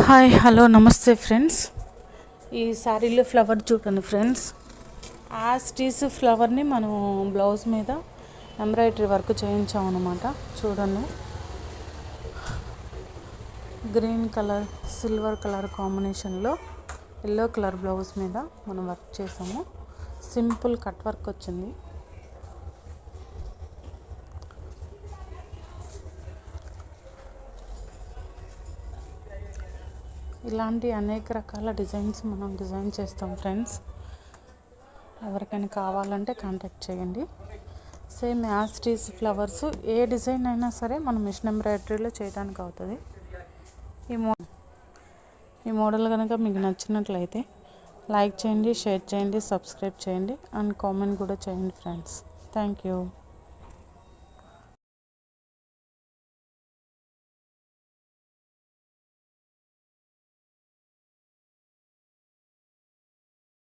Hi hello నమస్తే friends. ఈ శారీలో ఫ్లవర్ చూడండి ఫ్రెండ్స్. యాస్టీస్ ఫ్లవర్ని మనం బ్లౌజ్ మీద ఎంబ్రాయిడరీ వర్క్ చేయించాం అన్నమాట. చూడండి, గ్రీన్ కలర్ సిల్వర్ కలర్ కాంబినేషన్లో ఎల్లో కలర్ బ్లౌజ్ మీద మనం వర్క్ చేసాము. సింపుల్ కట్ వర్క్ వచ్చింది. ఇలాంటి అనేక రకాల డిజైన్స్ మనం డిజైన్ చేస్తాం ఫ్రెండ్స్. ఎవరికైనా కావాలంటే కాంటాక్ట్ చేయండి. సేమ్ యాస్టీస్ ఫ్లవర్స్ ఏ డిజైన్ అయినా సరే మనం మిషన్ ఎంబ్రాయిడరీలో చేయడానికి అవుతుంది. ఈ మోడల్ కనుక మీకు నచ్చినట్లయితే లైక్ చేయండి, షేర్ చేయండి, సబ్స్క్రైబ్ చేయండి అండ్ కామెంట్ కూడా చేయండి ఫ్రెండ్స్. Thank you.